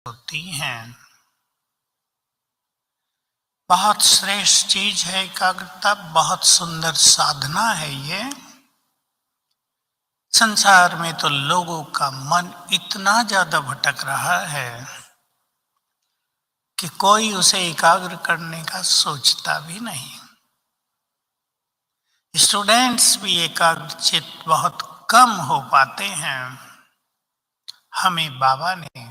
होती हैं। बहुत श्रेष्ठ चीज है एकाग्रता, बहुत सुंदर साधना है ये। संसार में तो लोगों का मन इतना ज्यादा भटक रहा है कि कोई उसे एकाग्र करने का सोचता भी नहीं। स्टूडेंट्स भी एकाग्रचित बहुत कम हो पाते हैं। हमें बाबा ने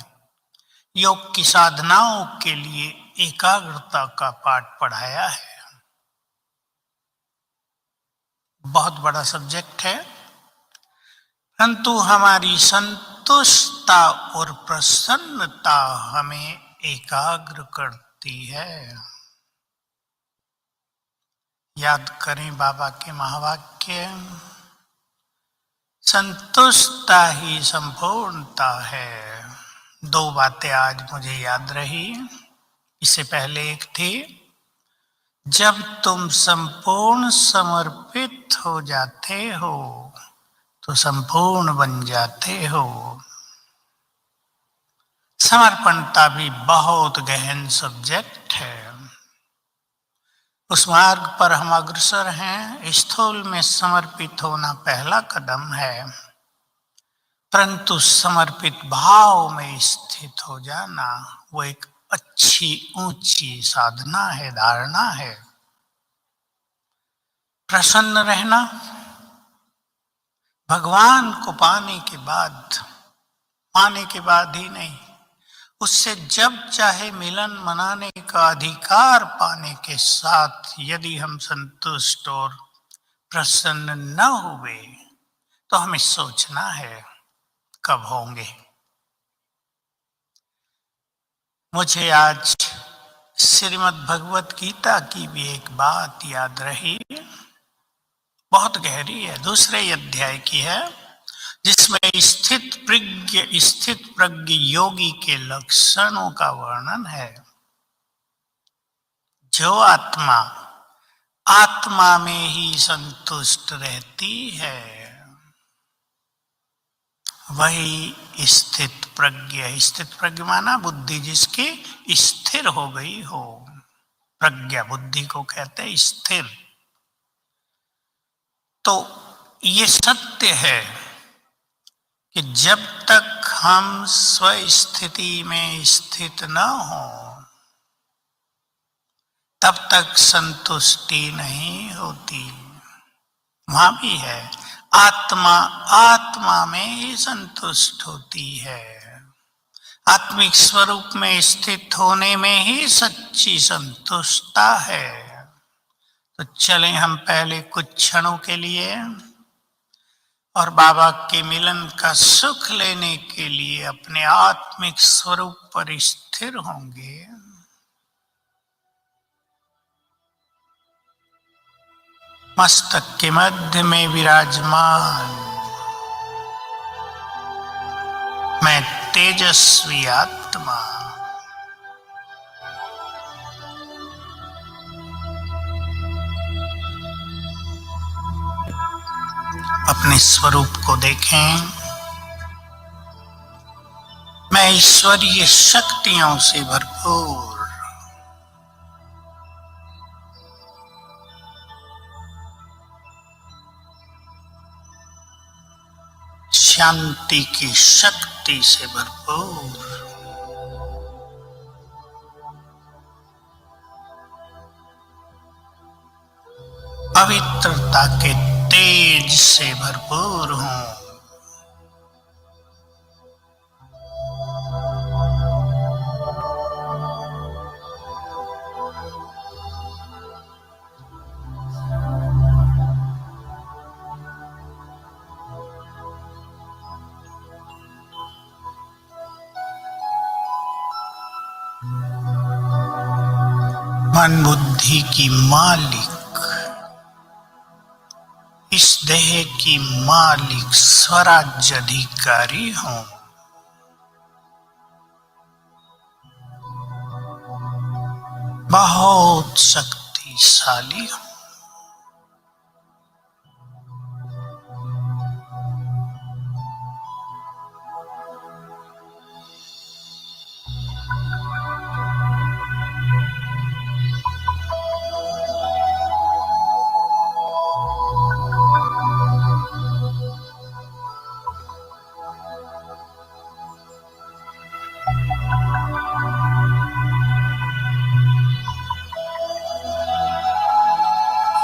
योग की साधनाओं के लिए एकाग्रता का पाठ पढ़ाया है। बहुत बड़ा सब्जेक्ट है, परंतु हमारी संतुष्टता और प्रसन्नता हमें एकाग्र करती है। याद करें बाबा के महावाक्य, संतुष्टता ही संपूर्णता है। दो बातें आज मुझे याद रही। इससे पहले एक थी, जब तुम संपूर्ण समर्पित हो जाते हो तो संपूर्ण बन जाते हो। समर्पणता भी बहुत गहन सब्जेक्ट है। उस मार्ग पर हम अग्रसर हैं। स्थूल में समर्पित होना पहला कदम है, परंतु समर्पित भाव में स्थित हो जाना वो एक अच्छी ऊंची साधना है, धारणा है। प्रसन्न रहना भगवान को पाने के बाद ही नहीं, उससे जब चाहे मिलन मनाने का अधिकार पाने के साथ यदि हम संतुष्ट और प्रसन्न न हुए तो हमें सोचना है कब होंगे। मुझे आज श्रीमद् भगवत गीता की भी एक बात याद रही, बहुत गहरी है, दूसरे अध्याय की है, जिसमें स्थित प्रज्ञ योगी के लक्षणों का वर्णन है। जो आत्मा में ही संतुष्ट रहती है वही स्थित प्रज्ञ है। स्थित प्रज्ञ माना बुद्धि जिसकी स्थिर हो गई हो। प्रज्ञा बुद्धि को कहते हैं स्थिर। तो ये सत्य है कि जब तक हम स्वस्थिति में स्थित न हो तब तक संतुष्टि नहीं होती। वहां भी है, आत्मा में ही संतुष्ट होती है। आत्मिक स्वरूप में स्थित होने में ही सच्ची संतुष्टता है। तो चलें हम पहले कुछ क्षणों के लिए और बाबा के मिलन का सुख लेने के लिए अपने आत्मिक स्वरूप पर स्थिर होंगे। मस्तक के मध्य में विराजमान मैं तेजस्वी आत्मा अपने स्वरूप को देखें। मैं ईश्वरीय शक्तियों से भरपूर शांति की शक्ति से भरपूर पवित्रता के तेज से भरपूर हूं। मन बुद्धि की मालिक, इस देह की मालिक स्वराज्य अधिकारी हूं। बहुत शक्तिशाली हूं।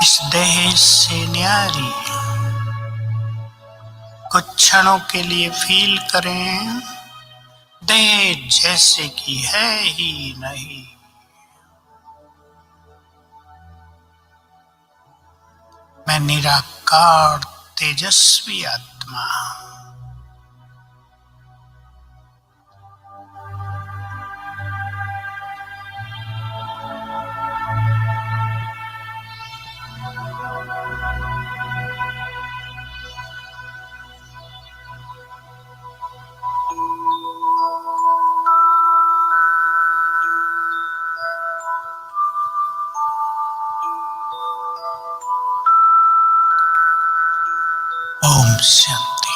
इस देह से न्यारी। कुछ क्षणों के लिए फील करें, देह जैसे कि है ही नहीं। मैं निराकार तेजस्वी आत्मा। ओम शांति।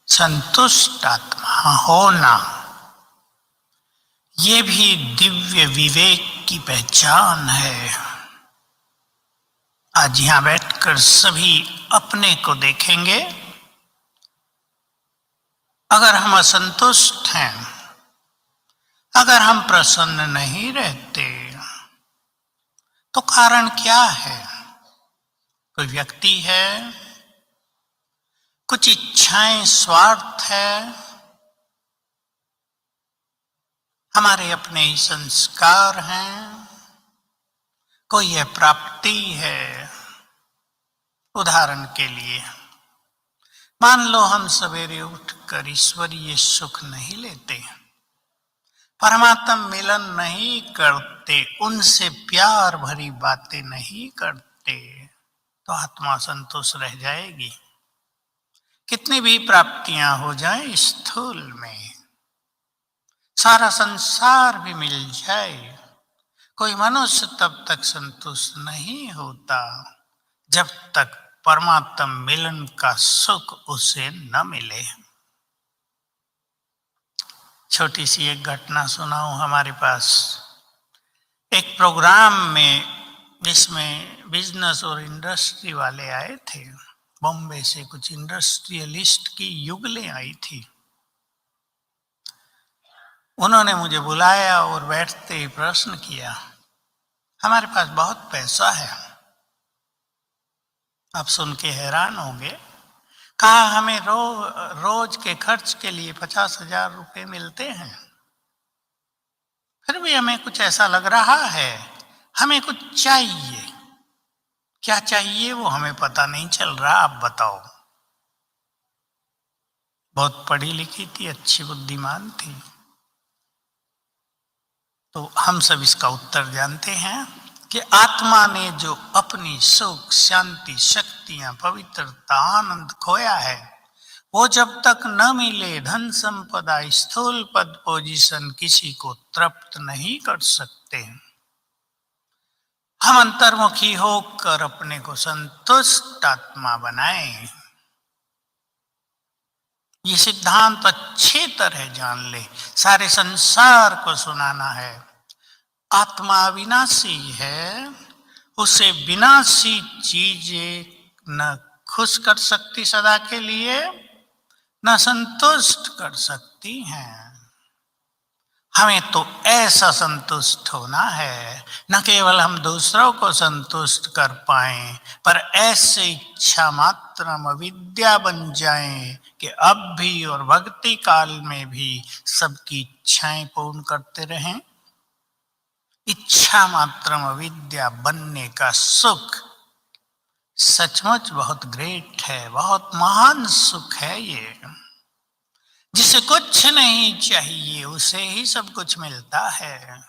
संतुष्ट आत्मा होना, ये भी दिव्य विवेक की पहचान है। आज यहां बैठकर सभी अपने को देखेंगे। अगर हम असंतुष्ट हैं, अगर हम प्रसन्न नहीं रहते, तो कारण क्या है? कोई व्यक्ति है, कुछ इच्छाएं, स्वार्थ है, हमारे अपने ही संस्कार हैं, कोई यह प्राप्ति है। उदाहरण के लिए मान लो हम सवेरे उठकर ईश्वरीय सुख नहीं लेते, परमात्मा मिलन नहीं करते, उनसे प्यार भरी बातें नहीं करते, तो आत्मा संतुष्ट रह जाएगी। कितनी भी प्राप्तियां हो जाएं स्थूल में, सारा संसार भी मिल जाए, कोई मनुष्य तब तक संतुष्ट नहीं होता जब तक परमात्मा मिलन का सुख उसे न मिले। छोटी सी एक घटना सुनाऊं। हमारे पास एक प्रोग्राम में, जिसमें बिजनेस और इंडस्ट्री वाले आए थे, बॉम्बे से कुछ इंडस्ट्रियलिस्ट की युगलें आई थी। उन्होंने मुझे बुलाया और बैठते ही प्रश्न किया, हमारे पास बहुत पैसा है। आप सुन के हैरान होंगे। कहा, हमें रोज के खर्च के लिए 50,000 रुपए मिलते हैं, फिर भी हमें कुछ ऐसा लग रहा है, हमें कुछ चाहिए। क्या चाहिए वो हमें पता नहीं चल रहा, आप बताओ। बहुत पढ़ी लिखी थी, अच्छी बुद्धिमान थी। तो हम सब इसका उत्तर जानते हैं कि आत्मा ने जो अपनी सुख, शांति, शक्तियां, पवित्रता, आनंद खोया है, वो जब तक न मिले धन संपदा, स्थूल पद, पोजीशन, किसी को तृप्त नहीं कर सकते। हम अंतर्मुखी होकर अपने को संतुष्ट आत्मा बनाएं। ये सिद्धांत अच्छी तरह जान ले, सारे संसार को सुनाना है। आत्मा अविनाशी है, उसे विनाशी चीजें न खुश कर सकती सदा के लिए, न संतुष्ट कर सकती हैं। हमें तो ऐसा संतुष्ट होना है, न केवल हम दूसरों को संतुष्ट कर पाएं, पर ऐसे इच्छा मात्र अविद्या बन जाएं कि अब भी और भक्ति काल में भी सबकी इच्छाएं पूर्ण करते रहें। इच्छा मात्र अविद्या बनने का सुख सचमुच बहुत ग्रेट है, बहुत महान सुख है ये। जिसे कुछ नहीं चाहिए उसे ही सब कुछ मिलता है।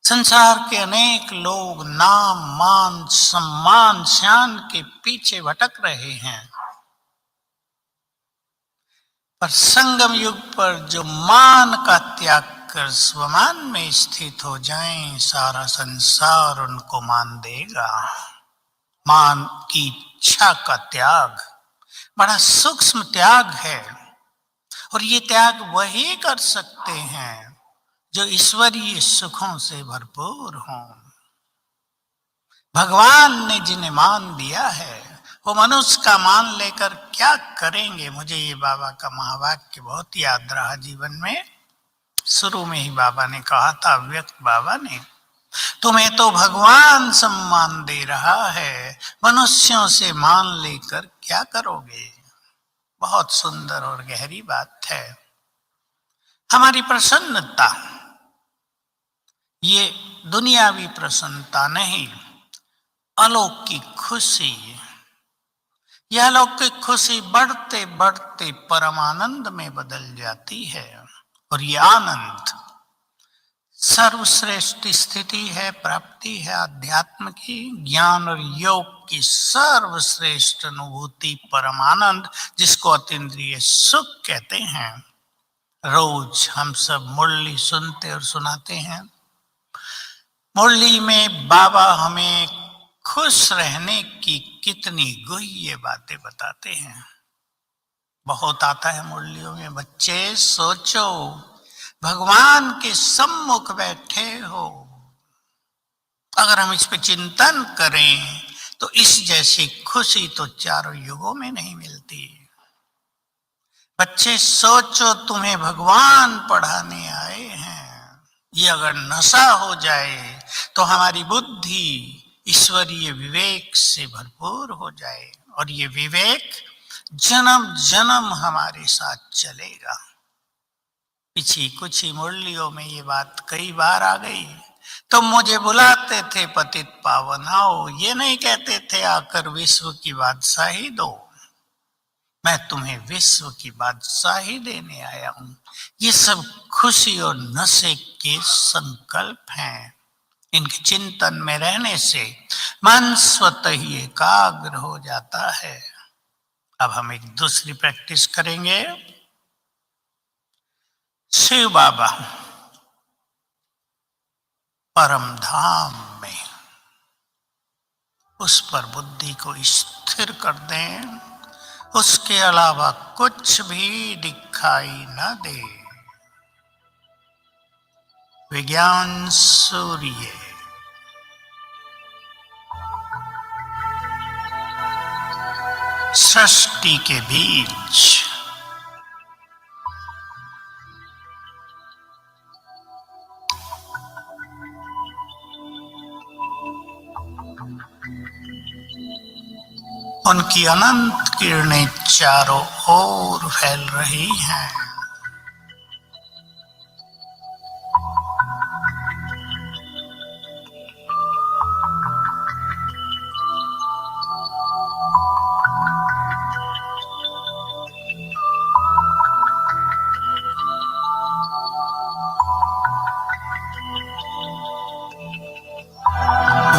संसार के अनेक लोग नाम, मान, सम्मान, शान के पीछे भटक रहे हैं, पर संगम युग पर जो मान का त्याग कर स्वमान में स्थित हो जाएं, सारा संसार उनको मान देगा। मान की इच्छा का त्याग बड़ा सूक्ष्म त्याग है, और ये त्याग वही कर सकते हैं जो ईश्वरीय सुखों से भरपूर हों। भगवान ने जिन्हें मान दिया है, वो मनुष्य का मान लेकर क्या करेंगे? मुझे ये बाबा का महावाक्य बहुत याद रहा जीवन में। शुरू में ही बाबा ने कहा था, व्यक्त बाबा ने, तुम्हें तो भगवान सम्मान दे रहा है, मनुष्यों से मान लेकर क्या करोगे। बहुत सुंदर और गहरी बात है। हमारी प्रसन्नता ये दुनियावी प्रसन्नता नहीं, अलौकिक खुशी। यह अलौकिक खुशी बढ़ते बढ़ते परमानंद में बदल जाती है, और यह आनंद सर्वश्रेष्ठ स्थिति है, प्राप्ति है अध्यात्म की, ज्ञान और योग की सर्वश्रेष्ठ अनुभूति परमानंद, जिसको अतीन्द्रिय सुख कहते हैं। रोज हम सब मुरली सुनते और सुनाते हैं। मुरली में बाबा हमें खुश रहने की कितनी गुह्य बातें बताते हैं। बहुत आता है मुरलियों में, बच्चे सोचो भगवान के सम्मुख बैठे हो। अगर हम इस पे चिंतन करें तो इस जैसी खुशी तो चारों युगों में नहीं मिलती। बच्चे सोचो तुम्हें भगवान पढ़ाने आए हैं। ये अगर नशा हो जाए तो हमारी बुद्धि ईश्वरीय विवेक से भरपूर हो जाए, और ये विवेक जन्म जन्म हमारे साथ चलेगा। पिछली कुछ ही मुरलियों में ये बात कई बार आ गई। तो मुझे बुलाते थे पतित पावन आओ, ये नहीं कहते थे आकर विश्व की बादशाही दो। मैं तुम्हें विश्व की बादशाही देने आया हूं। ये सब खुशी और नशे के संकल्प हैं। इनके चिंतन में रहने से मन स्वतः ही एकाग्र हो जाता है। अब हम एक दूसरी प्रैक्टिस करेंगे। शिव बाबा परम धाम में, उस पर बुद्धि को स्थिर कर दें, उसके अलावा कुछ भी दिखाई न दे। विज्ञान सूर्य सृष्टि के बीच उनकी अनंत किरणें चारों ओर फैल रही हैं।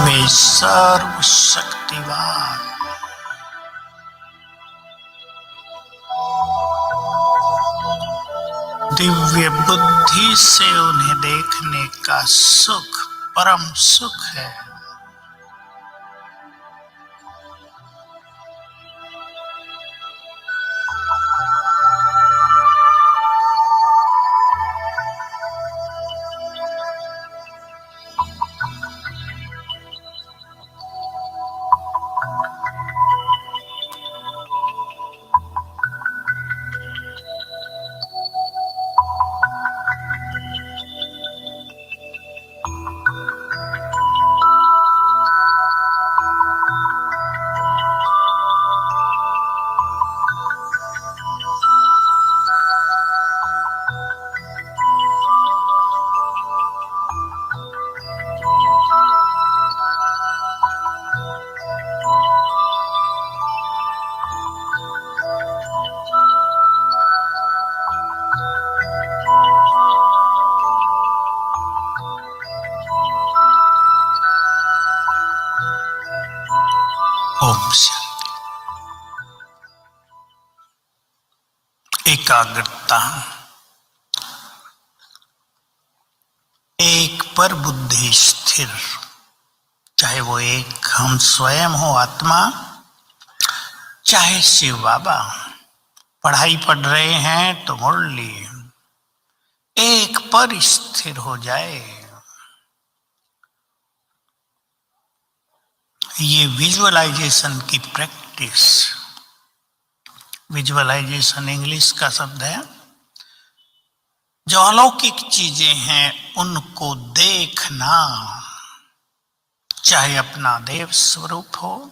वे सर्वशक्तिवान दिव्य बुद्धि से उन्हें देखने का सुख परम सुख है। ओम शांति। एकाग्रता, एक पर बुद्धि स्थिर, चाहे वो एक हम स्वयं हो आत्मा, चाहे शिव बाबा। पढ़ाई पढ़ रहे हैं तो मुरली, एक पर स्थिर हो जाए। ये विजुअलाइजेशन की प्रैक्टिस, विजुअलाइजेशन इंग्लिश का शब्द है। जो अलौकिक चीजें हैं उनको देखना, चाहे अपना देव स्वरूप हो,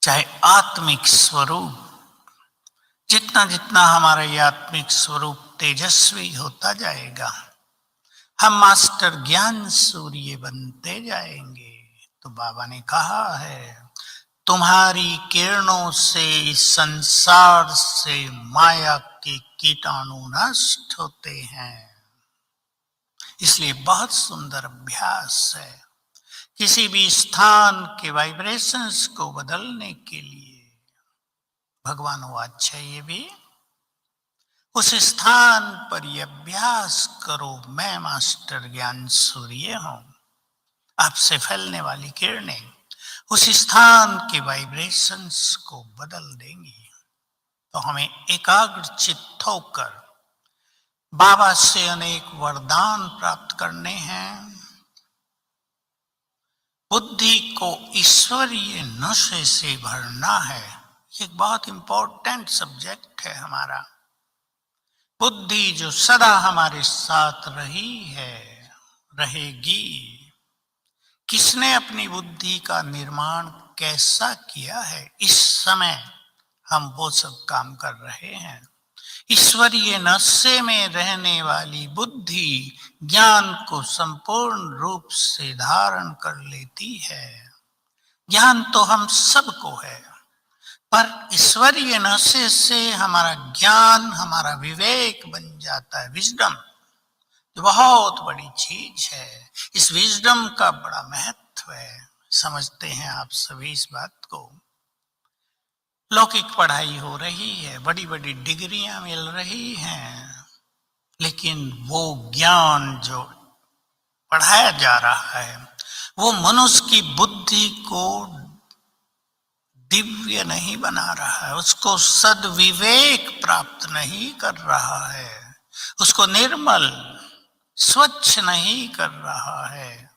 चाहे आत्मिक स्वरूप। जितना जितना हमारा ये आत्मिक स्वरूप तेजस्वी होता जाएगा, हम मास्टर ज्ञान सूर्य बनते जाएंगे। तो बाबा ने कहा है, तुम्हारी किरणों से इस संसार से माया के कीटाणु नष्ट होते हैं। इसलिए बहुत सुंदर अभ्यास है किसी भी स्थान के वाइब्रेशंस को बदलने के लिए। भगवान वो अच्छा, ये भी उस स्थान पर ये अभ्यास करो, मैं मास्टर ज्ञान सूर्य हूं, आपसे फैलने वाली किरणें उस स्थान के वाइब्रेशंस को बदल देंगी। तो हमें एकाग्र चित्त होकर बाबा से अनेक वरदान प्राप्त करने हैं। बुद्धि को ईश्वरीय नशे से भरना है। ये एक बहुत इंपॉर्टेंट सब्जेक्ट है हमारा। बुद्धि जो सदा हमारे साथ रही है, रहेगी। किसने अपनी बुद्धि का निर्माण कैसा किया है, इस समय हम वो सब काम कर रहे हैं। ईश्वरीय नशे में रहने वाली बुद्धि ज्ञान को संपूर्ण रूप से धारण कर लेती है। ज्ञान तो हम सबको है, पर ईश्वरीय नशे से हमारा ज्ञान, हमारा विवेक बन जाता है, विजडम, जो बहुत बड़ी चीज है। इस विजडम का बड़ा महत्व है, समझते हैं आप सभी इस बात को। लौकिक पढ़ाई हो रही है, बड़ी बड़ी डिग्रियां मिल रही हैं, लेकिन वो ज्ञान जो पढ़ाया जा रहा है वो मनुष्य की बुद्धि को दिव्य नहीं बना रहा है, उसको सद्विवेक प्राप्त नहीं कर रहा है, उसको निर्मल स्वच्छ नहीं कर रहा है।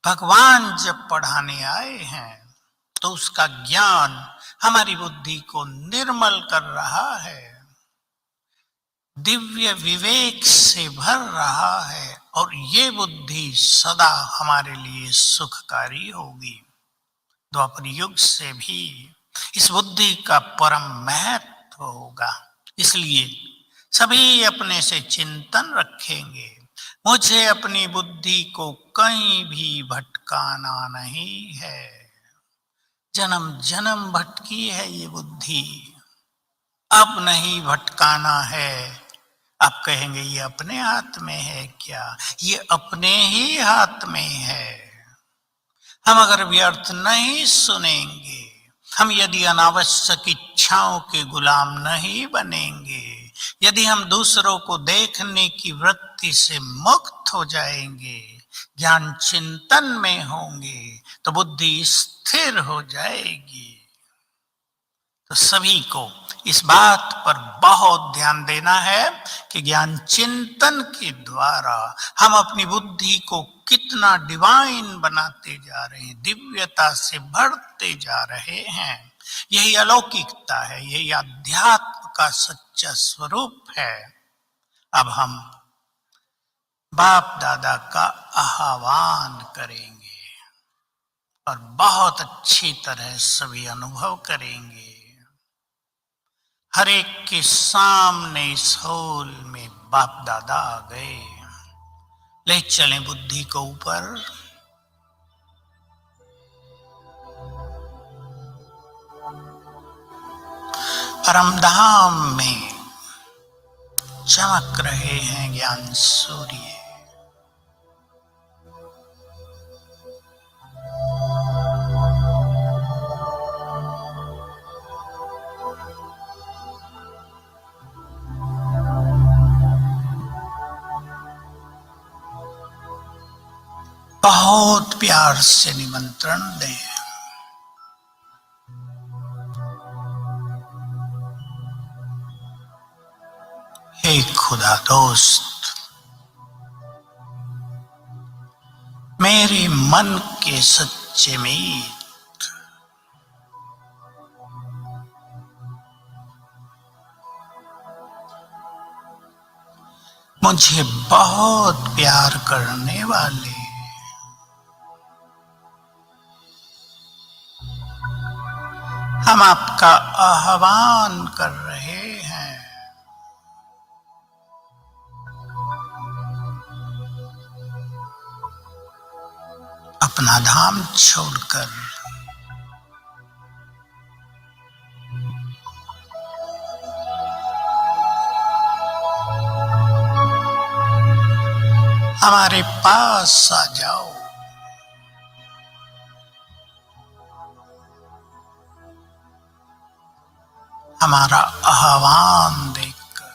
भगवान जब पढ़ाने आए हैं तो उसका ज्ञान हमारी बुद्धि को निर्मल कर रहा है, दिव्य विवेक से भर रहा है, और ये बुद्धि सदा हमारे लिए सुखकारी होगी। द्वापर युग से भी इस बुद्धि का परम महत्व होगा। इसलिए सभी अपने से चिंतन रखेंगे, मुझे अपनी बुद्धि को कहीं भी भटकाना नहीं है। जन्म जन्म भटकी है ये बुद्धि, अब नहीं भटकाना है। आप कहेंगे ये अपने हाथ में है क्या? ये अपने ही हाथ में है। हम अगर व्यर्थ नहीं सुनेंगे, हम यदि अनावश्यक इच्छाओं के गुलाम नहीं बनेंगे, यदि हम दूसरों को देखने की वृत्ति से मुक्त हो जाएंगे, ज्ञान चिंतन में होंगे, तो बुद्धि स्थिर हो जाएगी। तो सभी को इस बात पर बहुत ध्यान देना है कि ज्ञान चिंतन के द्वारा हम अपनी बुद्धि को कितना डिवाइन बनाते जा रहे हैं, दिव्यता से भरते जा रहे हैं। यही अलौकिकता है, यही अध्यात्म का सच्चा स्वरूप है। अब हम बाप दादा का आह्वान करेंगे और बहुत अच्छी तरह सभी अनुभव करेंगे। हर एक के सामने इस हॉल में बाप दादा आ गए। ले चलें बुद्धि को ऊपर। परमधाम में चमक रहे हैं ज्ञान सूर्य। बहुत प्यार से निमंत्रण दें। हे खुदा दोस्त, मेरे मन के सच्चे मीत, मुझे बहुत प्यार करने वाले, हम आपका आह्वान कर रहे हैं। अपना धाम छोड़कर हमारे पास आ जाओ। हमारा आह्वान देखकर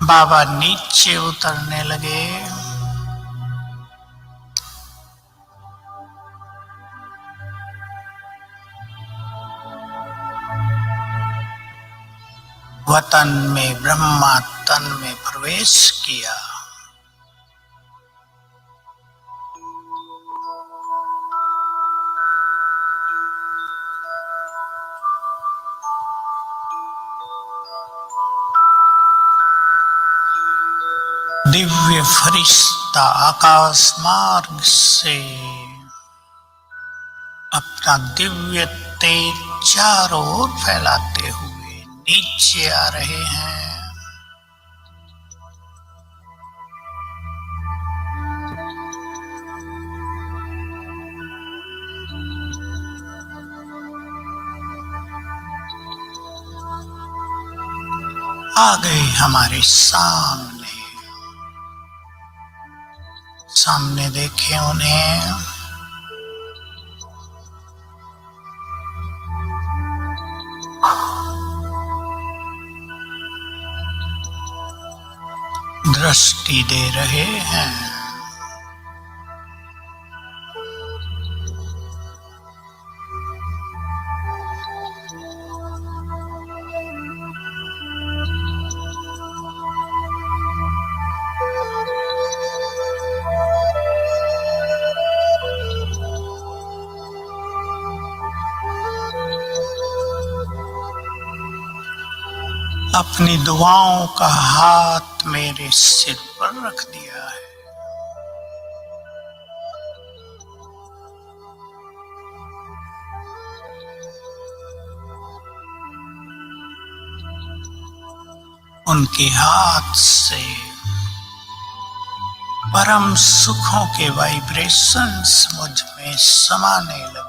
बाबा नीचे उतरने लगे। वतन में ब्रह्मा तन में प्रवेश किया। दिव्य फरिश्ता आकाश मार्ग से अपना दिव्य तेज चारों ओर फैलाते हुए नीचे आ रहे हैं। आ गए हमारे सामने। सामने देखें उन्हें। दृष्टि दे रहे हैं। अपनी दुआओं का हाथ मेरे सिर पर रख दिया है। उनके हाथ से परम सुखों के वाइब्रेशंस मुझ में समाने लगे।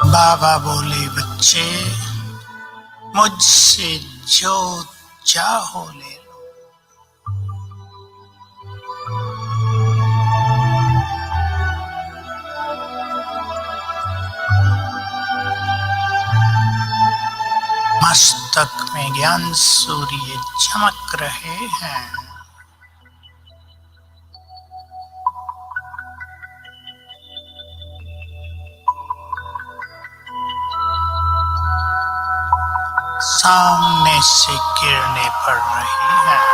बाबा बोले, बच्चे मुझसे जो चाहो ले लो। मस्तक में ज्ञान सूर्य चमक रहे हैं। सामने से किरणें पड़ रही हैं।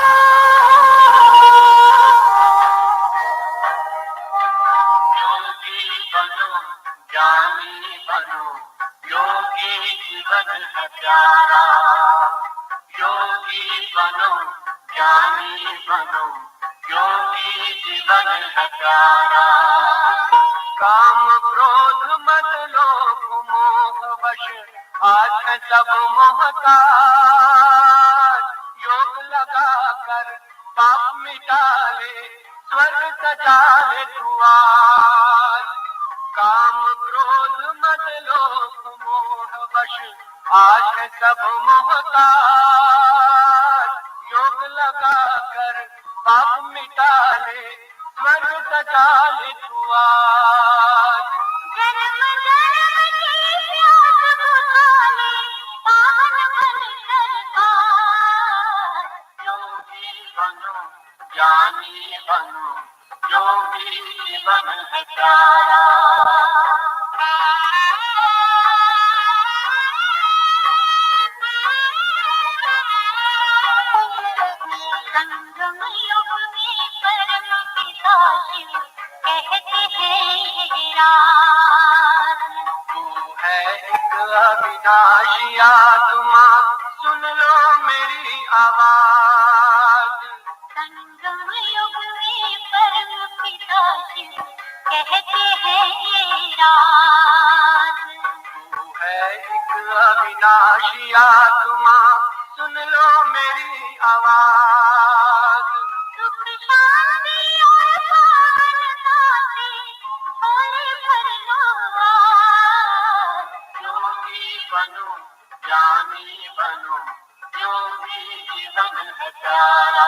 योगी बनो, ज्ञानी बनो, योगी जीवन है प्यारा। योगी बनो, ज्ञानी बनो, योगी जीवन है प्यारा। काम क्रोध मद लोभ मोह वश आज सब मोहताज। योग लगा कर पाप मिटा ले, स्वर्ग सजा ले तू आज। काम क्रोध मद लोभ मोह वश आज सब मोहताज। योग लगा कर पाप मिटा ले, स्वर्ग सजा ले तू आज। जन्म जन्म की प्यास बुझा ले, पावन बन कर आज। योगी बनो, जीवन है प्यारा। संगम युग में परम पिता शिव कहते हैं ये राज। तू है एक अविनाशी आत्मा, सुन लो मेरी आवाज। संगम युग में परम पिता शिव कहते हैं ये राज। तू है एक अविनाशी आत्मा, सुन लो मेरी आवाज। सुख शांति और पावनता से भोले भर लो आज। योगी बनो, ज्ञानी बनो, योगी जीवन है प्यारा।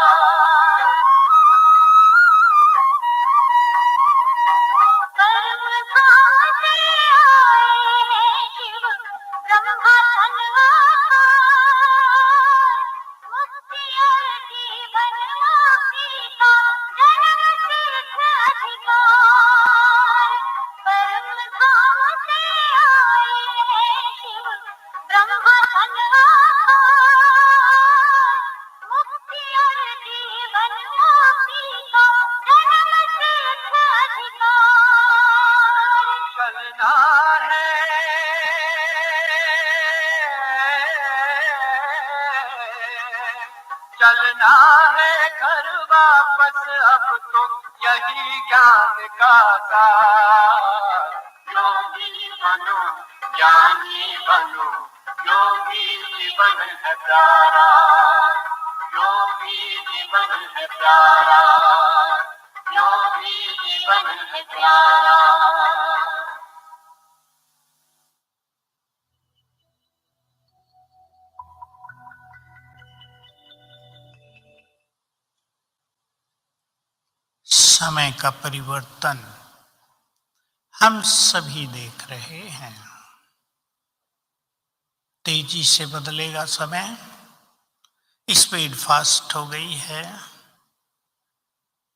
कर्म धाम से आए हैं शिव ब्रह्मा धनवान। मुक्ति और जीवन मुक्ति का जन्म सिद्ध अधिकार। कर्म धाम से आए हैं शिव ब्रह्मा धनवान। मुक्ति और जीवन मुक्ति का जन्म सिद्ध अधिकार। चलना है, चलना है घर वापस अब तो यही ज्ञान का सार। योगी बनो, ज्ञानी बनो, योगी जीवन है प्यारा। योगी जीवन है प्यारा। योगी जीवन है प्यारा। समय का परिवर्तन हम सभी देख रहे हैं। तेजी से बदलेगा समय, स्पीड फास्ट हो गई है।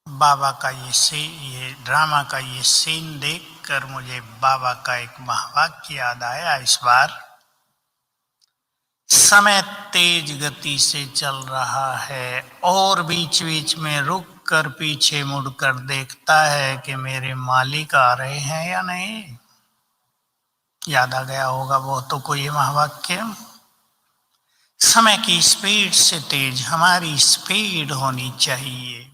बाबा का ये ड्रामा का ये सीन देखकर मुझे बाबा का एक महावाक्य याद आया इस बार। समय तेज गति से चल रहा है और बीच बीच में रुक कर पीछे मुड़कर देखता है कि मेरे मालिक आ रहे हैं या नहीं। याद आ गया होगा बहुतों को ये महावाक्य। समय की स्पीड से तेज हमारी स्पीड होनी चाहिए।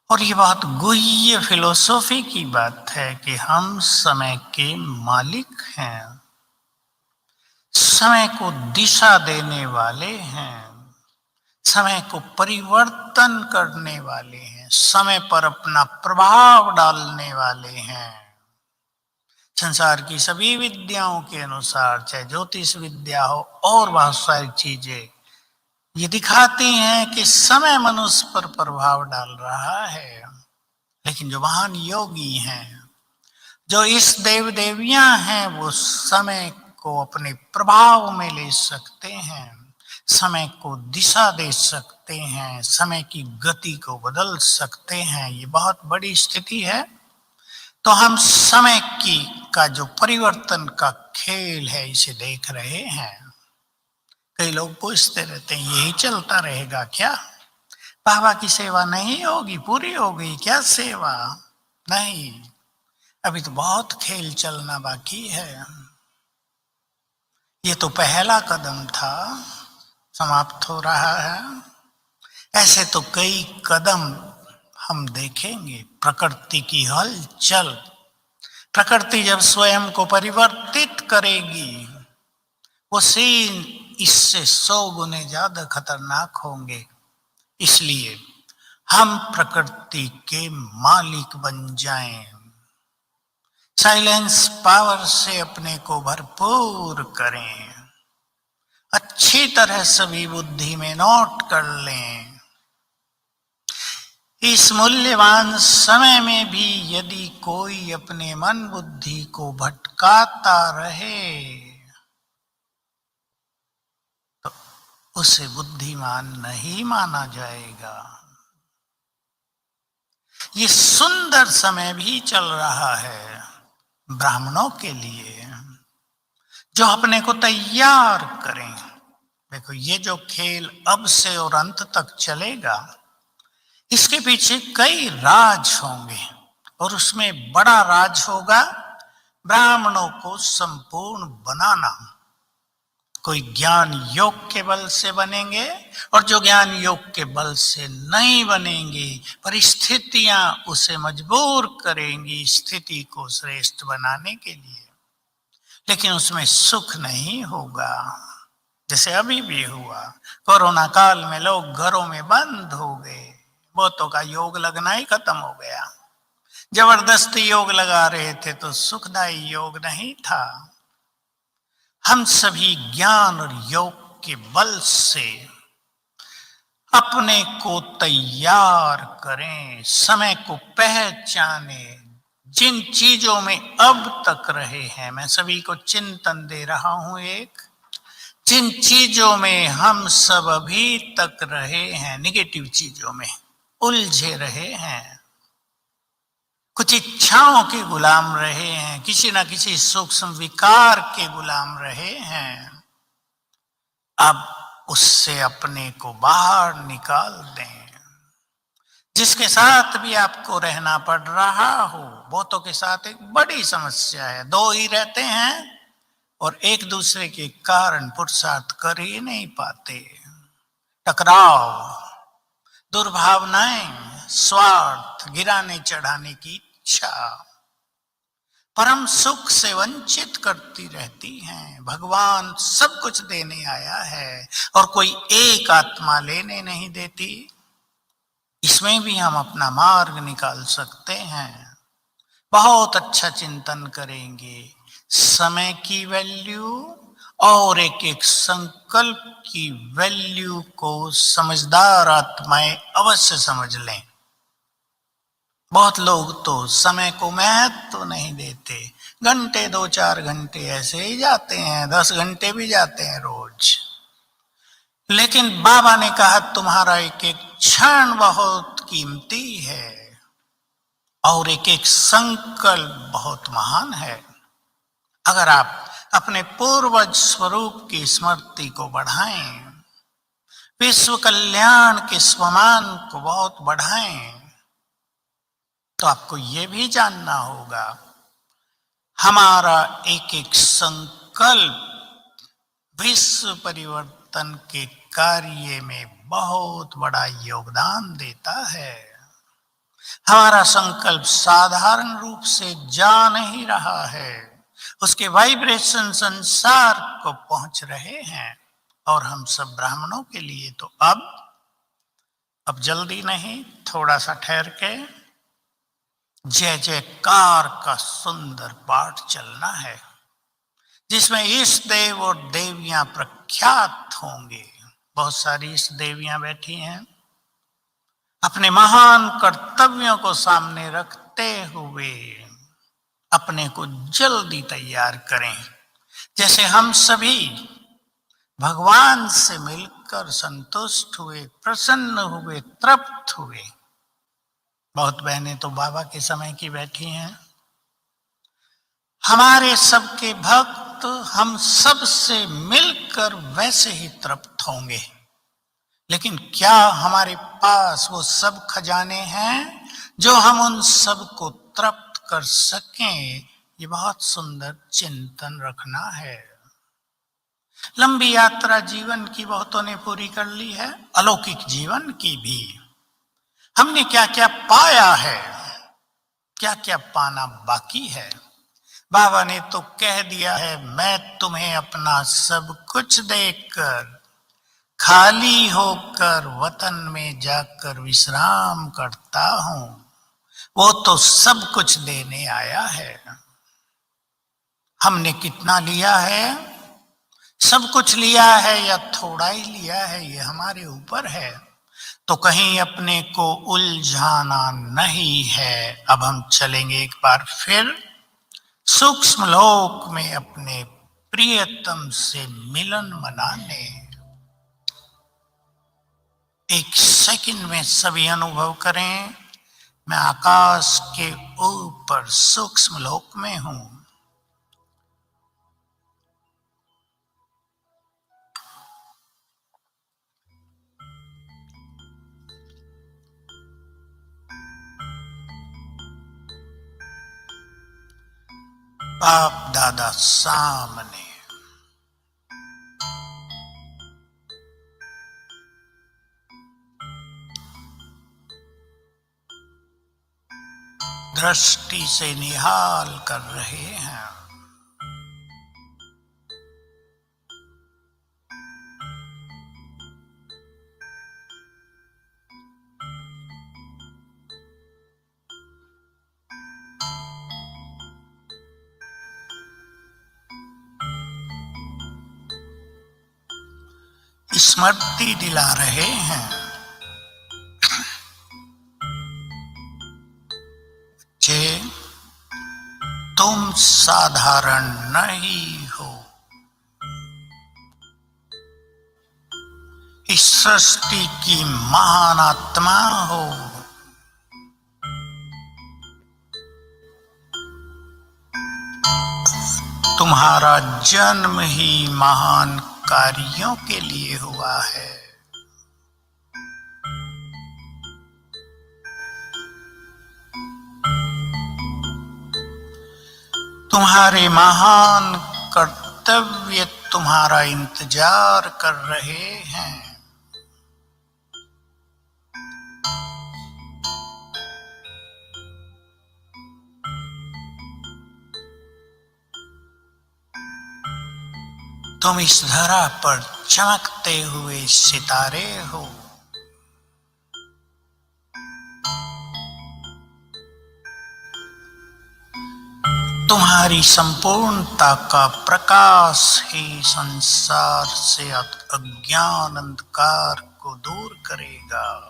और ये बहुत गुह्य फिलोसॉफी की बात है कि हम समय के मालिक हैं, समय को दिशा देने वाले हैं, समय को परिवर्तन करने वाले हैं, समय पर अपना प्रभाव डालने वाले हैं। संसार की सभी विद्याओं के अनुसार, चाहे ज्योतिष विद्या हो और बहुत सारी चीजें, ये दिखाती हैं कि समय मनुष्य पर प्रभाव डाल रहा है। लेकिन जो महान योगी हैं, जो इस देव देवियां हैं, वो समय को अपने प्रभाव में ले सकते हैं, समय को दिशा दे सकते हैं, समय की गति को बदल सकते हैं। ये बहुत बड़ी स्थिति है। तो हम समय का जो परिवर्तन का खेल है, इसे देख रहे हैं। कई लोग पूछते रहते हैं, यही चलता रहेगा क्या? बाबा की सेवा नहीं होगी, पूरी हो गई क्या सेवा? नहीं, अभी तो बहुत खेल चलना बाकी है। ये तो पहला कदम था, समाप्त हो रहा है। ऐसे तो कई कदम हम देखेंगे। प्रकृति की हलचल, प्रकृति जब स्वयं को परिवर्तित करेगी, वो सीन इससे 100 गुने ज्यादा खतरनाक होंगे। इसलिए हम प्रकृति के मालिक बन जाएं। साइलेंस पावर से अपने को भरपूर करें। अच्छी तरह सभी बुद्धि में नोट कर लें। इस मूल्यवान समय में भी यदि कोई अपने मन बुद्धि को भटकाता रहे तो उसे बुद्धिमान नहीं माना जाएगा। ये सुंदर समय भी चल रहा है ब्राह्मणों के लिए, जो अपने को तैयार करें। देखो, ये जो खेल अब से और अंत तक चलेगा, इसके पीछे कई राज होंगे, और उसमें बड़ा राज होगा ब्राह्मणों को संपूर्ण बनाना। कोई ज्ञान योग के बल से बनेंगे, और जो ज्ञान योग के बल से नहीं बनेंगे, परिस्थितियां उसे मजबूर करेंगी स्थिति को श्रेष्ठ बनाने के लिए, लेकिन उसमें सुख नहीं होगा। जैसे अभी भी हुआ, कोरोना काल में लोग घरों में बंद हो गए, बहुतों का योग लगना ही खत्म हो गया। जबरदस्ती योग लगा रहे थे तो सुखदायी योग नहीं था। हम सभी ज्ञान और योग के बल से अपने को तैयार करें, समय को पहचाने। जिन चीजों में अब तक रहे हैं, मैं सभी को चिंतन दे रहा हूं एक, जिन चीजों में हम सब अभी तक रहे हैं, निगेटिव चीजों में उलझे रहे हैं, कुछ इच्छाओं के गुलाम रहे हैं, किसी ना किसी सूक्ष्म विकार के गुलाम रहे हैं, अब उससे अपने को बाहर निकाल दें। जिसके साथ भी आपको रहना पड़ रहा हो, बहुतों के साथ एक बड़ी समस्या है, दो ही रहते हैं और एक दूसरे के कारण पुरुषार्थ कर ही नहीं पाते। टकराव, दुर्भावनाएं, स्वार्थ, गिराने चढ़ाने की इच्छा परम सुख से वंचित करती रहती हैं। भगवान सब कुछ देने आया है और कोई एक आत्मा लेने नहीं देती। इसमें भी हम अपना मार्ग निकाल सकते हैं। बहुत अच्छा चिंतन करेंगे, समय की वैल्यू और एक एक संकल्प की वैल्यू को समझदार आत्माएं अवश्य समझ लें। बहुत लोग तो समय को महत्व तो नहीं देते, घंटे 2-4 घंटे ऐसे ही जाते हैं, 10 घंटे भी जाते हैं रोज। लेकिन बाबा ने कहा तुम्हारा एक एक क्षण बहुत कीमती है और एक एक संकल्प बहुत महान है। अगर आप अपने पूर्वज स्वरूप की स्मृति को बढ़ाएं, विश्व कल्याण के स्वमान को बहुत बढ़ाएं, तो आपको यह भी जानना होगा हमारा एक एक संकल्प विश्व परिवर्तन के कार्य में बहुत बड़ा योगदान देता है। हमारा संकल्प साधारण रूप से जा नहीं रहा है, उसके वाइब्रेशन संसार को पहुंच रहे हैं। और हम सब ब्राह्मणों के लिए तो अब जल्दी नहीं, थोड़ा सा ठहर के जय जयकार का सुंदर पाठ चलना है, जिसमें इष्ट देव और देवियां प्रख्यात होंगे। बहुत सारी इष्ट देवियां बैठी हैं, अपने महान कर्तव्यों को सामने रखते हुए अपने को जल्दी तैयार करें। जैसे हम सभी भगवान से मिलकर संतुष्ट हुए, प्रसन्न हुए, तृप्त हुए। बहुत बहनें तो बाबा के समय की बैठी हैं। हमारे सबके भक्त हम सब से मिलकर वैसे ही तृप्त होंगे, लेकिन क्या हमारे पास वो सब खजाने हैं जो हम उन सब को तृप्त कर सकें? ये बहुत सुंदर चिंतन रखना है। लंबी यात्रा जीवन की बहुतों ने पूरी कर ली है, अलौकिक जीवन की भी। हमने क्या क्या पाया है, क्या क्या पाना बाकी है। बाबा ने तो कह दिया है, मैं तुम्हें अपना सब कुछ देकर खाली होकर वतन में जाकर विश्राम करता हूं। वो तो सब कुछ देने आया है। हमने कितना लिया है? सब कुछ लिया है या थोड़ा ही लिया है, ये हमारे ऊपर है। तो कहीं अपने को उलझाना नहीं है। अब हम चलेंगे एक बार फिर सूक्ष्म लोक में अपने प्रियतम से मिलन मनाने। एक सेकंड में सभी अनुभव करें, मैं आकाश के ऊपर सूक्ष्म लोक में हूं। बाप दादा सामने, दृष्टि से निहाल कर रहे हैं। स्मृति दिला रहे हैं, जे तुम साधारण नहीं हो। इस सृष्टि की महान आत्मा हो। तुम्हारा जन्म ही महान कार्यों के लिए हुआ है। तुम्हारे महान कर्तव्य तुम्हारा इंतजार कर रहे हैं। तुम इस धरा पर चमकते हुए सितारे हो। तुम्हारी संपूर्णता का प्रकाश ही संसार से अज्ञान अंधकार को दूर करेगा।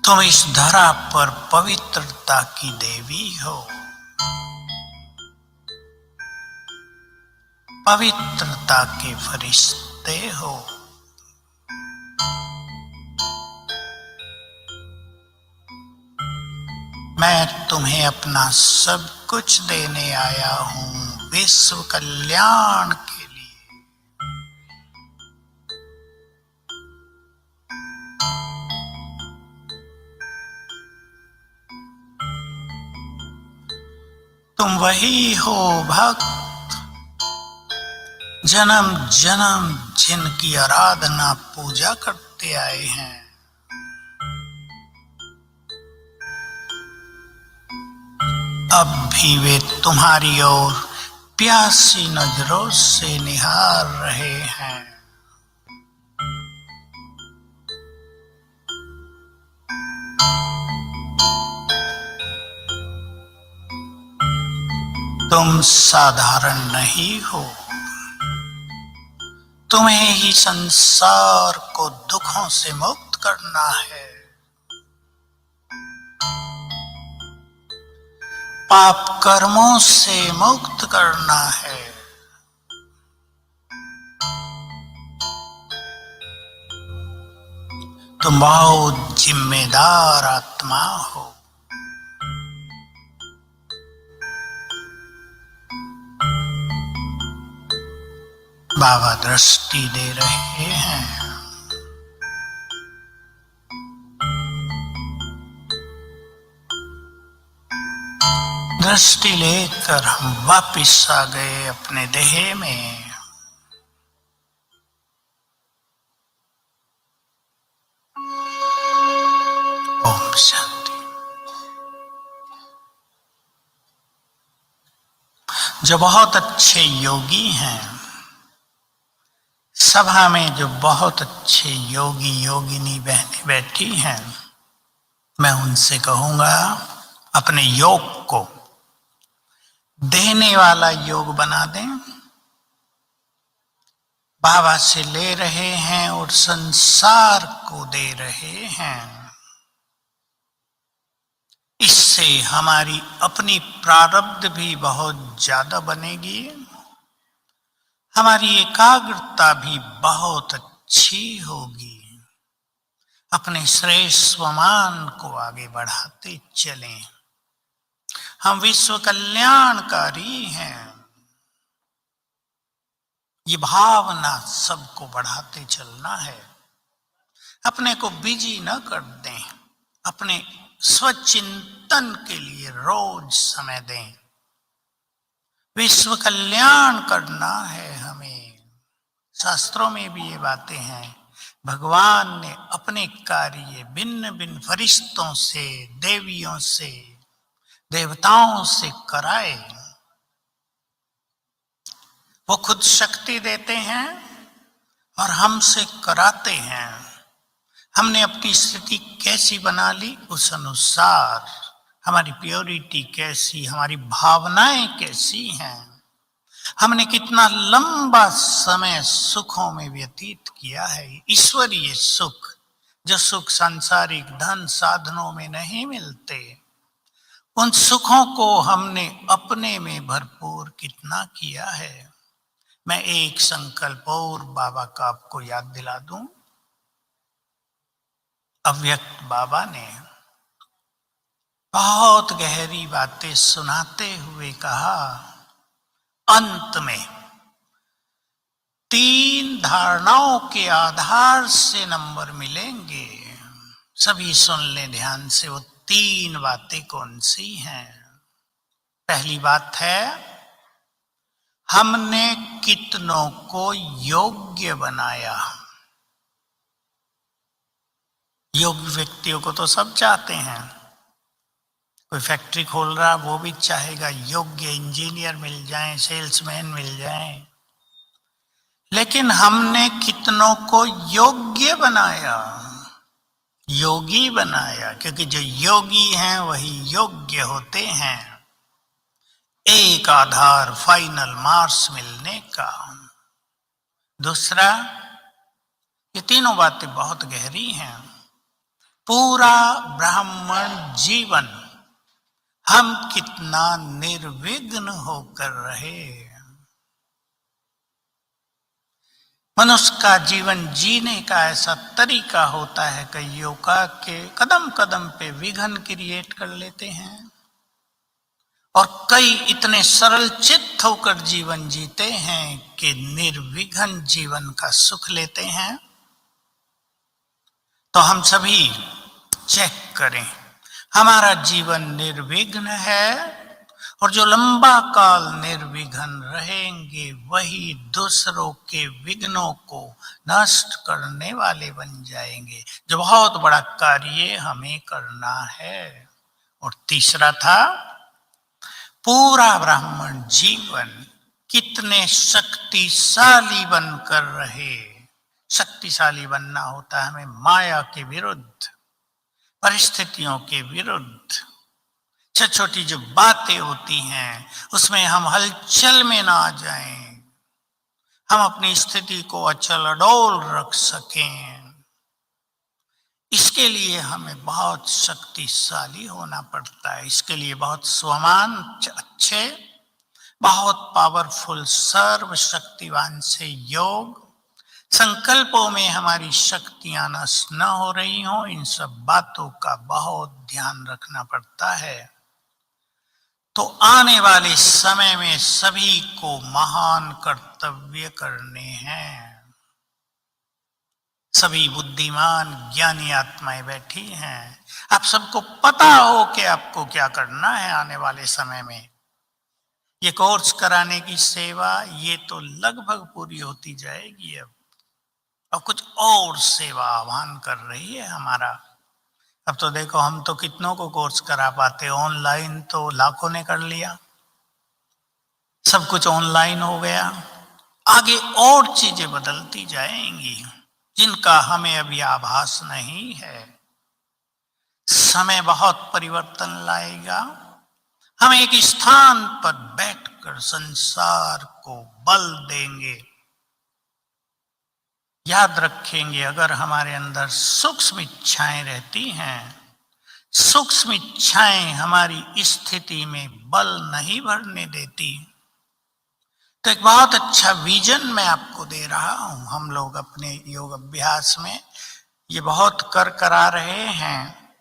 तुम इस धरा पर पवित्रता की देवी हो। पवित्रता के फरिश्ते हो। मैं तुम्हें अपना सब कुछ देने आया हूं, विश्व कल्याण के लिए। तुम वही हो भक्त, जन्म जन्म जिनकी आराधना पूजा करते आए हैं। अब भी वे तुम्हारी ओर प्यासी नजरों से निहार रहे हैं। तुम साधारण नहीं हो। तुम्हें ही संसार को दुखों से मुक्त करना है। पाप कर्मों से मुक्त करना है। तुम बहुत जिम्मेदार आत्मा हो। बाबा दृष्टि दे रहे हैं। दृष्टि लेकर हम वापिस आ गए अपने देह में। ओम शांति। जो बहुत अच्छे योगी हैं, सभा में जो बहुत अच्छे योगी योगिनी बहनें बैठी हैं, मैं उनसे कहूंगा अपने योग को देने वाला योग बना दें। बाबा से ले रहे हैं और संसार को दे रहे हैं। इससे हमारी अपनी प्रारब्ध भी बहुत ज्यादा बनेगी। हमारी एकाग्रता भी बहुत अच्छी होगी। अपने श्रेष्ठ स्वमान को आगे बढ़ाते चलें। हम विश्व कल्याणकारी हैं। ये भावना सबको बढ़ाते चलना है। अपने को बिजी न कर दें। अपने स्वचिंतन के लिए रोज समय दें। विश्व कल्याण करना है हमें। शास्त्रों में भी ये बातें हैं। भगवान ने अपने कार्य भिन्न भिन्न फरिश्तों से, देवियों से, देवताओं से कराए। वो खुद शक्ति देते हैं और हमसे कराते हैं। हमने अपनी स्थिति कैसी बना ली, उस अनुसार हमारी प्योरिटी कैसी, हमारी भावनाएं कैसी हैं, हमने कितना लंबा समय सुखों में व्यतीत किया है। ईश्वरीय सुख, जो सुख सांसारिक धन साधनों में नहीं मिलते, उन सुखों को हमने अपने में भरपूर कितना किया है। मैं एक संकल्प और बाबा का आपको याद दिला दूं। अव्यक्त बाबा ने बहुत गहरी बातें सुनाते हुए कहा, अंत में 3 धारणाओं के आधार से नंबर मिलेंगे। सभी सुन ले ध्यान से। वो 3 बातें कौन सी हैं? पहली बात है, हमने कितनों को योग्य बनाया। योग्य व्यक्तियों को तो सब चाहते हैं। कोई फैक्ट्री खोल रहा, वो भी चाहेगा योग्य इंजीनियर मिल जाएं, सेल्समैन मिल जाएं। लेकिन हमने कितनों को योग्य बनाया, योगी बनाया, क्योंकि जो योगी हैं वही योग्य होते हैं। एक आधार, फाइनल मार्क्स मिलने का। दूसरा, ये तीनों बातें बहुत गहरी हैं। पूरा ब्राह्मण जीवन हम कितना निर्विघ्न होकर रहे। मनुष्य का जीवन जीने का ऐसा तरीका होता है कईयों का कि कदम कदम पे विघ्न क्रिएट कर लेते हैं, और कई इतने सरल चित्त होकर जीवन जीते हैं कि निर्विघ्न जीवन का सुख लेते हैं। तो हम सभी चेक करें, हमारा जीवन निर्विघ्न है, और जो लंबा काल निर्विघ्न रहेंगे वही दूसरों के विघ्नों को नष्ट करने वाले बन जाएंगे, जो बहुत बड़ा कार्य हमें करना है। और तीसरा था, पूरा ब्राह्मण जीवन कितने शक्तिशाली बनकर रहे। शक्तिशाली बनना होता है हमें माया के विरुद्ध, परिस्थितियों के विरुद्ध। छोटी छोटी जो बातें होती हैं उसमें हम हलचल में ना आ जाएं, हम अपनी स्थिति को अचल अडोल रख सकें। इसके लिए हमें बहुत शक्तिशाली होना पड़ता है। इसके लिए बहुत स्वमान अच्छे, बहुत पावरफुल सर्वशक्तिवान से योग, संकल्पों में हमारी शक्तियां नष्ट न हो रही हो, इन सब बातों का बहुत ध्यान रखना पड़ता है। तो आने वाले समय में सभी को महान कर्तव्य करने हैं। सभी बुद्धिमान ज्ञानी आत्माएं बैठी हैं। आप सबको पता हो कि आपको क्या करना है आने वाले समय में। ये कोर्स कराने की सेवा ये तो लगभग पूरी होती जाएगी। अब कुछ और सेवा आह्वान कर रही है हमारा। अब तो देखो, हम तो कितनों को कोर्स करा पाते, ऑनलाइन तो लाखों ने कर लिया, सब कुछ ऑनलाइन हो गया। आगे और चीजें बदलती जाएंगी जिनका हमें अभी आभास नहीं है। समय बहुत परिवर्तन लाएगा। हम एक स्थान पर बैठकर संसार को बल देंगे। याद रखेंगे, अगर हमारे अंदर सूक्ष्म इच्छाएं रहती हैं, सूक्ष्म इच्छाएं हमारी स्थिति में बल नहीं भरने देती, तो एक बहुत अच्छा विजन मैं आपको दे रहा हूं। हम लोग अपने योग अभ्यास में ये बहुत करा रहे हैं।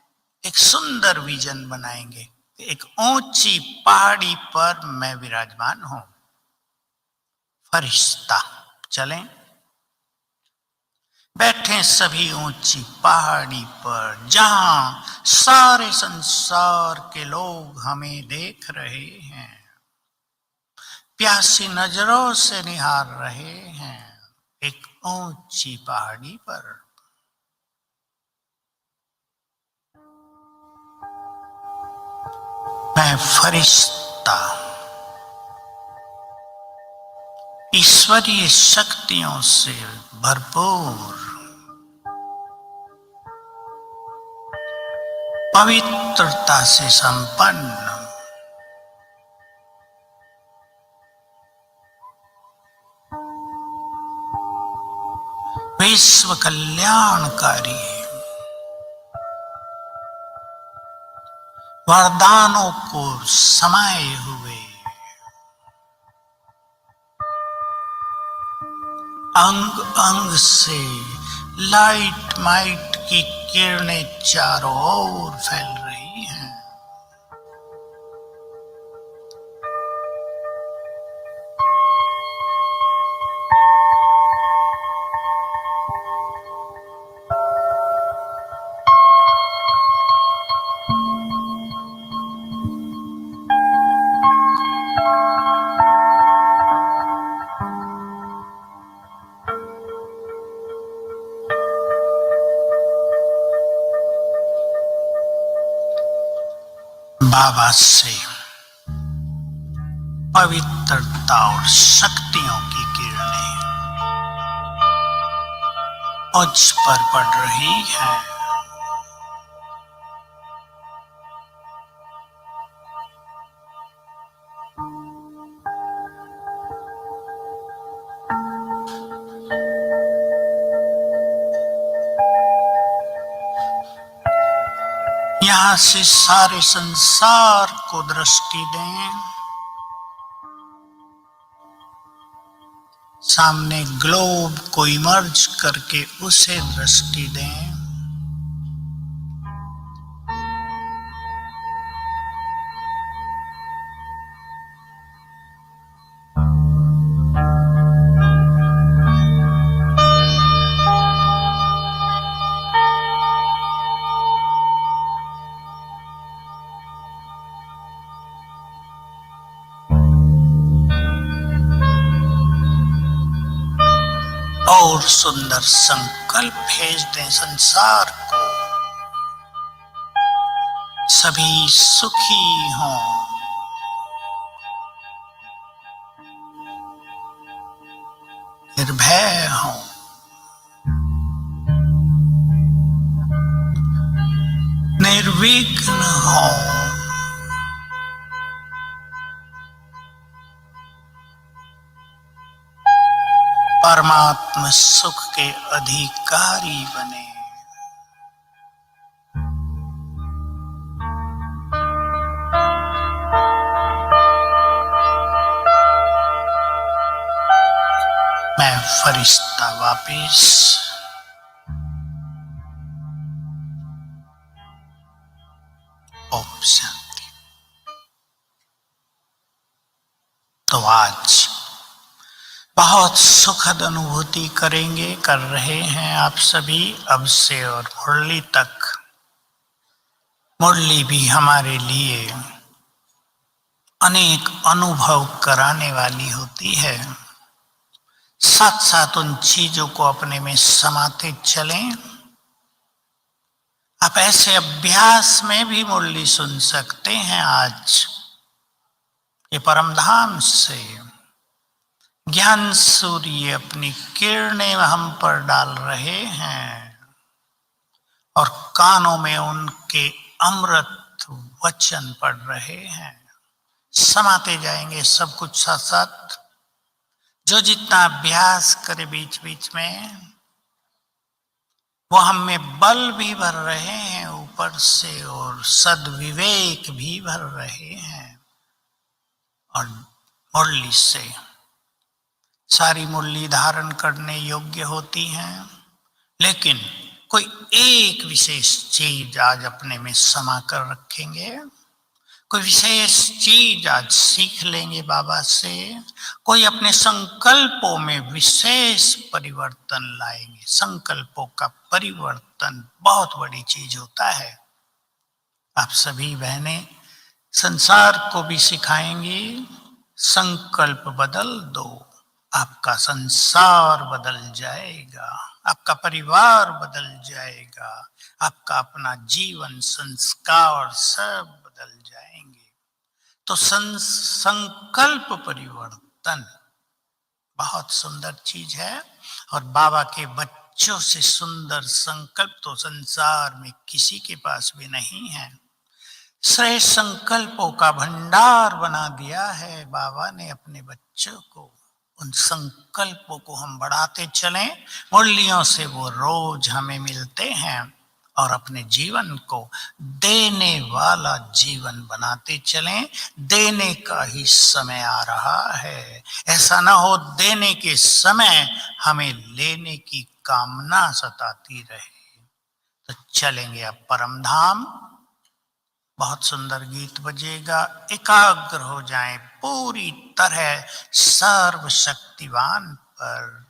एक सुंदर विजन बनाएंगे। एक ऊंची पहाड़ी पर मैं विराजमान हूं, फरिश्ता। चलें, बैठे सभी ऊंची पहाड़ी पर, जहां सारे संसार के लोग हमें देख रहे हैं, प्यासी नजरों से निहार रहे हैं। एक ऊंची पहाड़ी पर मैं फरिश्ता, ईश्वरीय शक्तियों से भरपूर, पवित्रता से संपन्न, विश्व कल्याणकारी वरदानों को समाये हुए, अंग अंग से लाइट माइट की किरणें चारों ओर फैल रही हैं। बाबा से पवित्रता और शक्तियों की किरणें मुझ पर पड़ रही हैं। यहां से सारे संसार को दृष्टि दें। सामने ग्लोब को इमर्ज करके उसे दृष्टि दें। और सुंदर संकल्प भेज दें संसार को। सभी सुखी हों, निर्भय हों, निर्विघ्न हों, परमात्मा सुख के अधिकारी बने। मैं फरिश्ता वापिस ओम शांति। तो आज बहुत सुखद अनुभूति करेंगे, कर रहे हैं आप सभी अब से और मुरली तक। मुरली भी हमारे लिए अनेक अनुभव कराने वाली होती है। साथ साथ उन चीजों को अपने में समाते चलें। आप ऐसे अभ्यास में भी मुरली सुन सकते हैं। आज ये परमधाम से ज्ञान सूर्य अपनी किरणें हम पर डाल रहे हैं और कानों में उनके अमृत वचन पढ़ रहे हैं। समाते जाएंगे सब कुछ साथ साथ। जो जितना अभ्यास करे बीच बीच में, वो हम में बल भी भर रहे हैं ऊपर से और सद्विवेक भी भर रहे हैं। और मुरली से सारी मुरली धारण करने योग्य होती हैं, लेकिन कोई एक विशेष चीज आज अपने में समा कर रखेंगे, कोई विशेष चीज आज सीख लेंगे बाबा से, कोई अपने संकल्पों में विशेष परिवर्तन लाएंगे। संकल्पों का परिवर्तन बहुत बड़ी चीज होता है। आप सभी बहनें संसार को भी सिखाएंगी, संकल्प बदल दो, आपका संसार बदल जाएगा, आपका परिवार बदल जाएगा, आपका अपना जीवन संस्कार सब बदल जाएंगे। तो संकल्प परिवर्तन बहुत सुंदर चीज है, और बाबा के बच्चों से सुंदर संकल्प तो संसार में किसी के पास भी नहीं है। श्रेष्ठ संकल्पों का भंडार बना दिया है बाबा ने अपने बच्चों को। उन संकल्पों को हम बढ़ाते चलें, मुरलियों से वो रोज हमें मिलते हैं, और अपने जीवन को देने वाला जीवन बनाते चलें। देने का ही समय आ रहा है, ऐसा ना हो देने के समय हमें लेने की कामना सताती रहे। तो चलेंगे अब परम धाम। बहुत सुंदर गीत बजेगा, एकाग्र हो जाएं पूरी तरह सर्वशक्तिवान पर।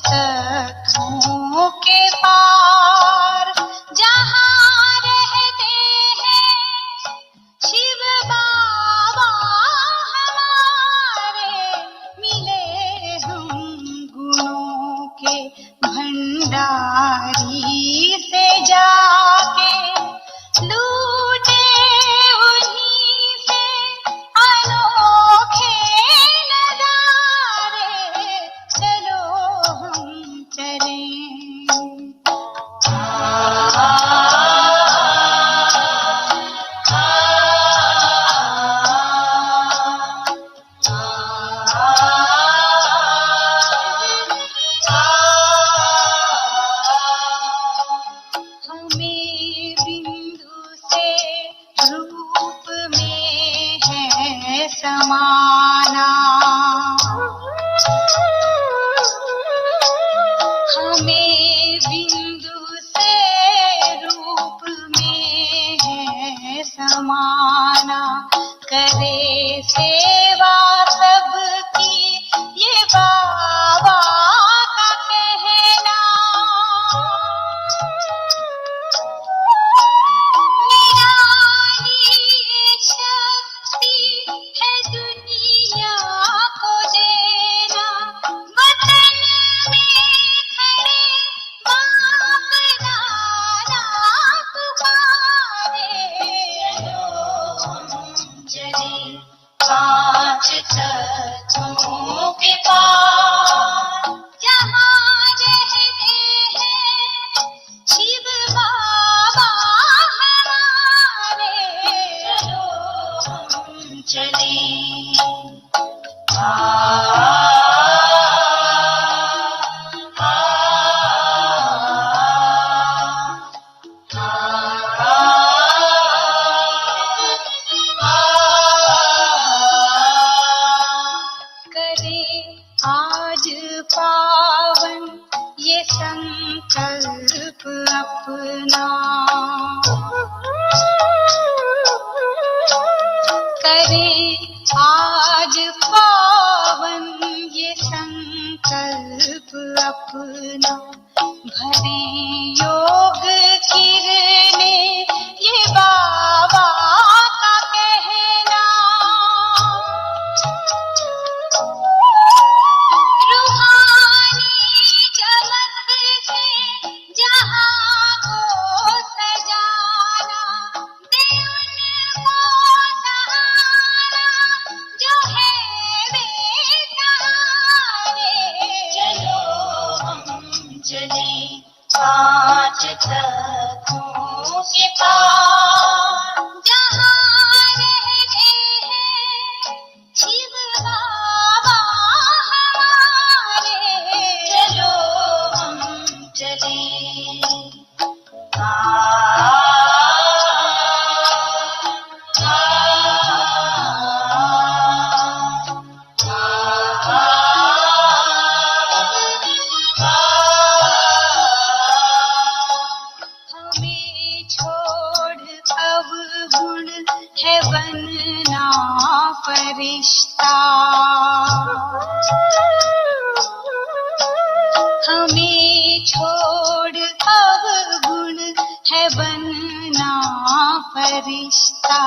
सखों के पार जहाँ रहते हैं शिव बाबा हमारे, मिले हम गुणों के भंडारी से जाके, लूटे उन्हीं से अनोखे नजारे, चलो हम चलें। हमें बिंदु से रूप में है समाना, हमें बिंदु से रूप में है समाना, करे सेवा सबकी ये बाबा का कहना। निराली शक्ति है दुनिया को देना, वतन में खड़े बाप दादा पुकारे, चलो हम चले पांच तत्वों के पार जहाँ रहते हैं शिव बाबा हमारे, चलो हम चले। करे आज पावन ये संकल्प अपना, करे आज पावन ये संकल्प अपना, भरे योग किरने ये बाबा का कहना। रूहानी चमक से जहाँ को सजाना, दे उनको सहारा जो है बेसहारे, चलो हम चले पांच तत्वों के पार जहाँ रहते हैं शिव बाबा हमारे, चलो हम चले। हमें छोड़ अब गुण है बनना फरिश्ता, हमें छोड़ अब गुण है बनना फरिश्ता,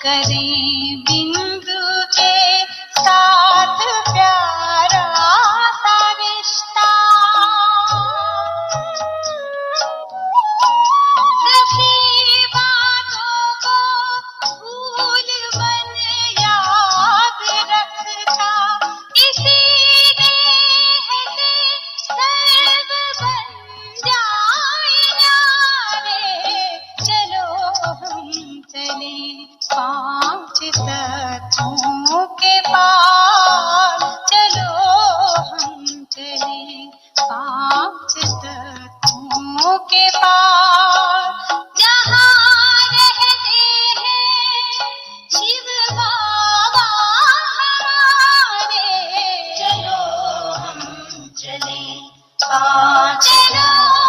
करें बिंदु के साथ प्यारा सा रिश्ता। सभी बातों को भूल मन याद रखता, इसी देह से सर्व बन जाए न्यारे, चलो हम चले पांच तत्वों के पार, चलो हम चले पांच तत्वों के पार जहाँ रहते हैं शिव बाबा हमारे, चलो हम चले पांच, चलो